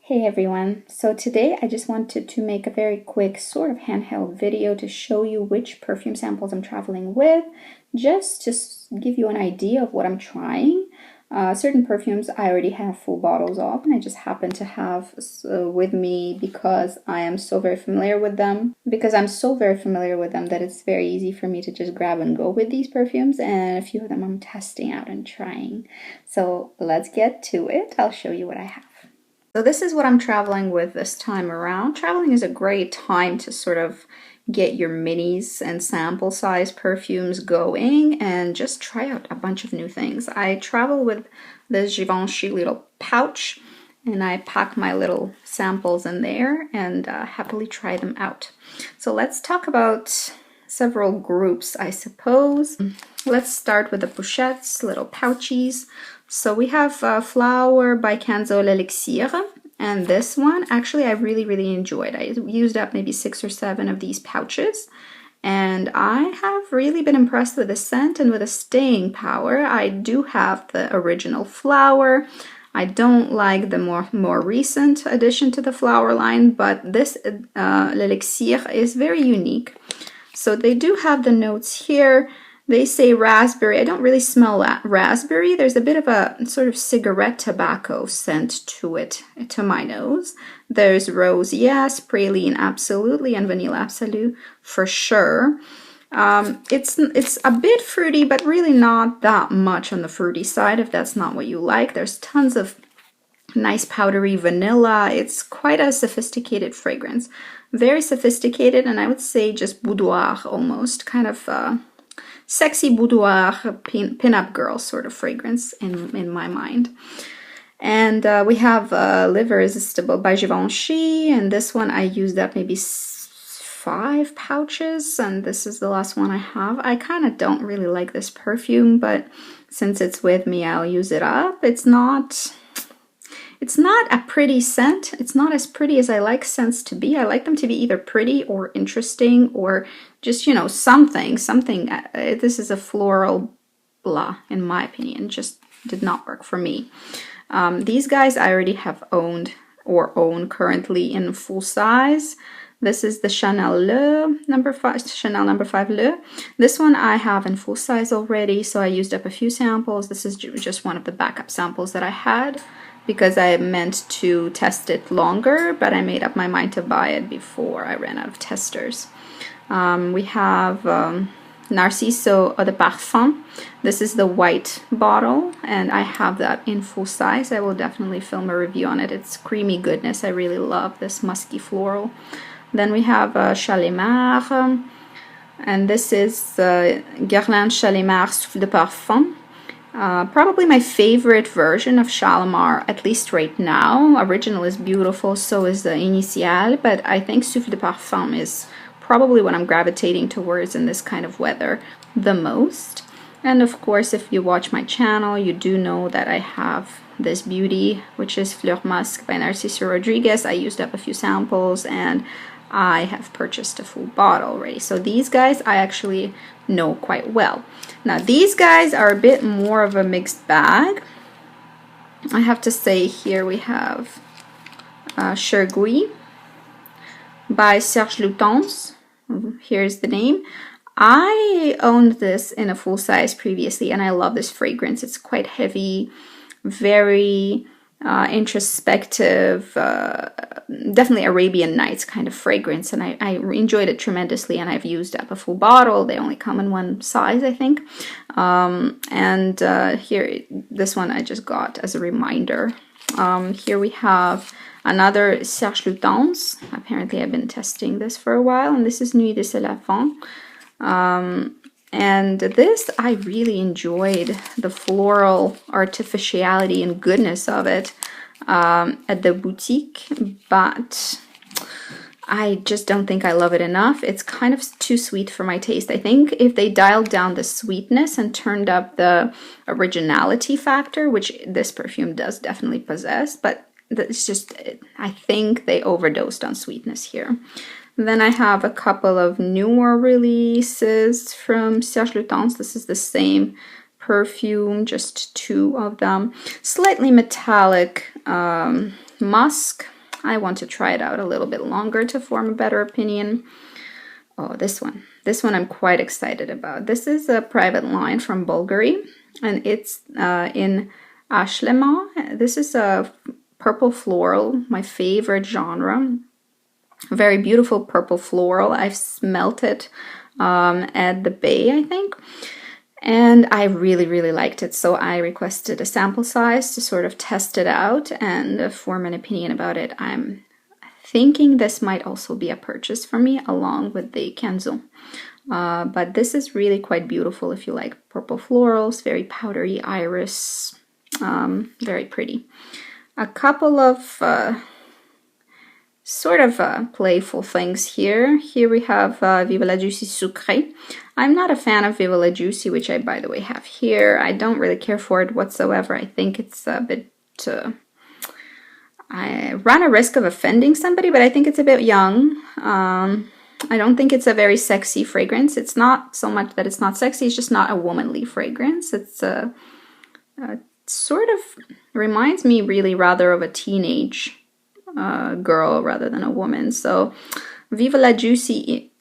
Hey everyone, so today I just wanted to make a very quick sort of handheld video to show you which perfume samples I'm traveling with, just to give you an idea of what I'm trying. Certain perfumes I already have full bottles of, and I just happen to have with me because I am so very familiar with them. Because I'm so very familiar with them that it's very easy for me to just grab and go with these perfumes, and a few of them I'm testing out and trying. So let's get to it. I'll show you what I have. So this is what I'm traveling with this time around. Traveling is a great time to sort of get your minis and sample size perfumes going and just try out a bunch of new things. I travel with this Givenchy little pouch and I pack my little samples in there and happily try them out. So let's talk about several groups, I suppose. Let's start with the pochettes, little pouchies. So we have Flower by Canzo L'Elixir, and this one actually I really enjoyed. I used up maybe 6 or 7 of these pouches, and I have really been impressed with the scent and with the staying power. I do have the original Flower. I don't like the more recent addition to the Flower line, but this L'Elixir is very unique. So they do have the notes here. They say raspberry. I don't really smell that raspberry. There's a bit of a sort of cigarette tobacco scent to it, to my nose. There's rose, yes, praline, absolutely, and vanilla absolute for sure. It's a bit fruity, but really not that much on the fruity side if that's not what you like. There's tons of nice powdery vanilla. It's quite a sophisticated fragrance. Very sophisticated, and I would say just boudoir almost, kind of sexy boudoir pin-up girl sort of fragrance in my mind. And we have L'Irrésistible by Givenchy, and this one I used up maybe 5 pouches, and this is the last one I have. I kind of don't really like this perfume, but since it's with me, I'll use it up. It's not a pretty scent. It's not as pretty as I like scents to be. I like them to be either pretty or interesting or just, you know, something. This is a floral blah, in my opinion. Just did not work for me. These guys I already have owned or own currently in full size. This is the Chanel number 5 Le. This one I have in full size already, so I used up a few samples. This is just one of the backup samples that I had, because I meant to test it longer, but I made up my mind to buy it before I ran out of testers. We have Narciso Eau de Parfum. This is the white bottle, and I have that in full size. I will definitely film a review on it. It's creamy goodness. I really love this musky floral. Then we have Chalimar, and this is Guerlain Chalimar Souffle de Parfum. Probably my favorite version of Shalimar, at least right now. Original is beautiful, so is the Initial, but I think Souffle de Parfum is probably what I'm gravitating towards in this kind of weather the most. And of course, if you watch my channel, you do know that I have this beauty, which is Fleur Musque by Narciso Rodriguez. I used up a few samples, and I have purchased a full bottle already. So these guys I actually know quite well. Now these guys are a bit more of a mixed bag. I have to say, here we have Chergui by Serge Lutens. Here's the name. I owned this in a full size previously, and I love this fragrance. It's quite heavy, very introspective, definitely Arabian Nights kind of fragrance, and I enjoyed it tremendously, and I've used up a full bottle. They only come in one size, I think. Here, this one I just got as a reminder. Here we have another Serge Lutens. Apparently I've been testing this for a while, and this is Nuit de Célafon. And this, I really enjoyed the floral artificiality and goodness of it at the boutique, but I just don't think I love it enough. It's kind of too sweet for my taste. I think if they dialed down the sweetness and turned up the originality factor, which this perfume does definitely possess, but it's just, I think they overdosed on sweetness here. Then I have a couple of newer releases from Serge Lutens. This is the same perfume, just 2 of them. Slightly metallic musk. I want to try it out a little bit longer to form a better opinion. Oh, this one. This one I'm quite excited about. This is a private line from Bulgari, and it's in Ashlema. This is a purple floral, my favorite genre. Very beautiful purple floral. I've smelt it at the Bay, I think. And I really, really liked it. So I requested a sample size to sort of test it out and form an opinion about it. I'm thinking this might also be a purchase for me along with the Kenzo. But this is really quite beautiful if you like purple florals, very powdery iris, very pretty. A couple of sort of playful things here. Here we have Viva la Juicy Sucré. I'm not a fan of Viva la Juicy, which I, by the way, have here. I don't really care for it whatsoever. I think it's a bit... I run a risk of offending somebody, but I think it's a bit young. I don't think it's a very sexy fragrance. It's not so much that it's not sexy, it's just not a womanly fragrance. It's sort of reminds me really rather of a teenage girl rather than a woman. So Viva la Juicy,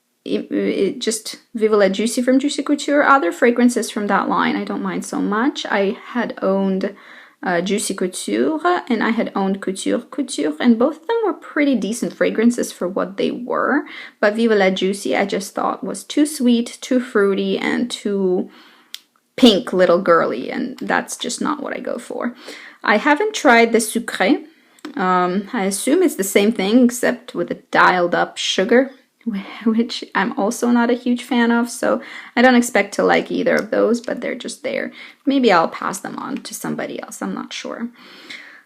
just Viva la Juicy from Juicy Couture. Other fragrances from that line I don't mind so much. I had owned Juicy Couture and I had owned Couture, and both of them were pretty decent fragrances for what they were. But Viva la Juicy I just thought was too sweet, too fruity, and too pink little girly, and that's just not what I go for. I haven't tried the Sucré. I assume it's the same thing except with a dialed up sugar, which I'm also not a huge fan of, so I don't expect to like either of those, but they're just there. Maybe I'll pass them on to somebody else, I'm not sure.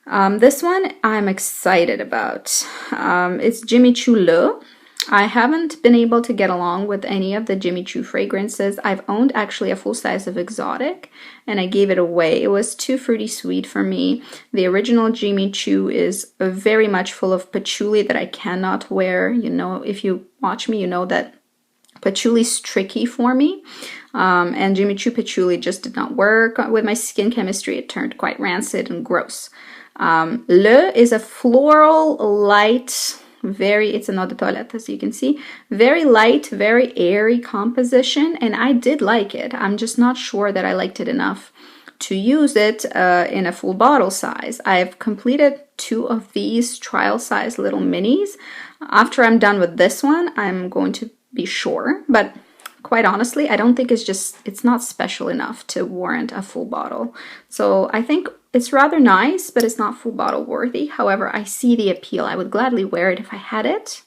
This one I'm excited about. It's Jimmy Choo Le. I haven't been able to get along with any of the Jimmy Choo fragrances. I've owned actually a full size of Exotic and I gave it away. It was too fruity sweet for me. The original Jimmy Choo is very much full of patchouli that I cannot wear. You know, if you watch me, you know that patchouli's tricky for me. And Jimmy Choo patchouli just did not work with my skin chemistry. It turned quite rancid and gross. Le is a floral light... it's an eau de toilette, as you can see. Very light, very airy composition, and I did like it. I'm just not sure that I liked it enough to use it in a full bottle size. I've completed 2 of these trial size little minis. After I'm done with this one, I'm going to be sure, but quite honestly, I don't think it's not special enough to warrant a full bottle. So I think it's rather nice, but it's not full bottle worthy. However, I see the appeal. I would gladly wear it if I had it,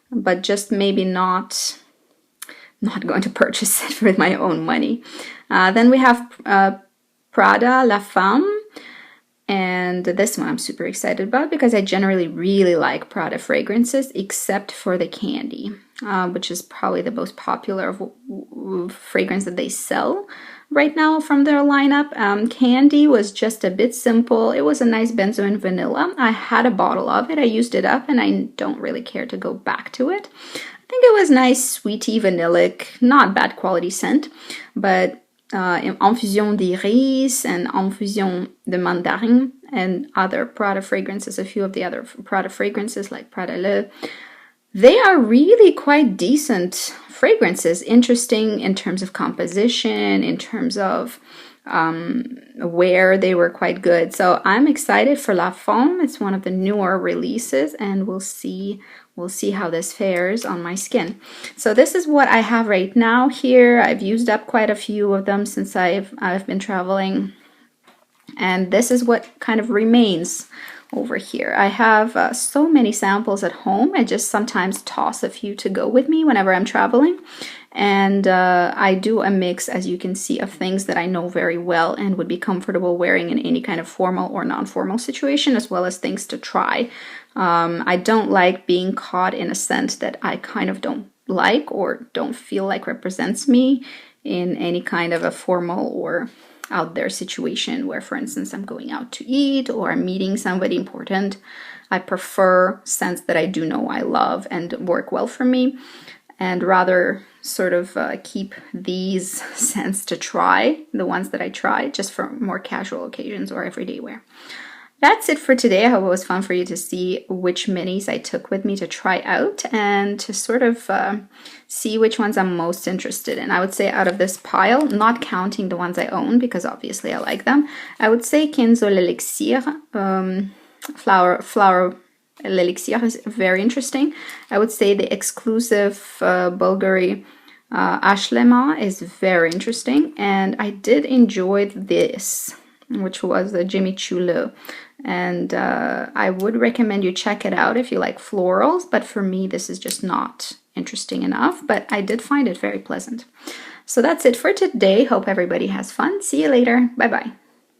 but just maybe not going to purchase it with my own money. Then we have Prada La Femme, and this one I'm super excited about because I generally really like Prada fragrances, except for the Candy, which is probably the most popular fragrance that they sell right now from their lineup. Candy was just a bit simple. It was a nice benzo and vanilla. I had a bottle of it. I used it up and I don't really care to go back to it. I think it was nice, sweety, vanillic, not bad quality scent, but Infusion d'Iris and Infusion de Mandarin and other Prada fragrances, a few of the other Prada fragrances like Prada Le, they are really quite decent fragrances, interesting in terms of composition, in terms of where they were quite good. So I'm excited for La Femme. It's one of the newer releases, and we'll see how this fares on my skin. So this is what I have right now here. I've used up quite a few of them since I've been traveling, and this is what kind of remains over here. I have so many samples at home. I just sometimes toss a few to go with me whenever I'm traveling. And I do a mix, as you can see, of things that I know very well and would be comfortable wearing in any kind of formal or non-formal situation, as well as things to try. I don't like being caught in a scent that I kind of don't like or don't feel like represents me in any kind of a formal or out there situation where, for instance, I'm going out to eat or I'm meeting somebody important. I prefer scents that I do know I love and work well for me, and rather sort of keep these scents to try, the ones that I try, just for more casual occasions or everyday wear. that's it for today. I hope it was fun for you to see which minis I took with me to try out and to sort of see which ones I'm most interested in. I would say out of this pile, not counting the ones I own because obviously I like them, I would say Kenzo l'Elixir, flower l'Elixir is very interesting. I would say the exclusive Bulgari Ashlema is very interesting, and I did enjoy this, which was the Jimmy Choo, and I would recommend you check it out if you like florals, but for me this is just not interesting enough, but I did find it very pleasant. So that's it for today. Hope everybody has fun. See you later. Bye bye.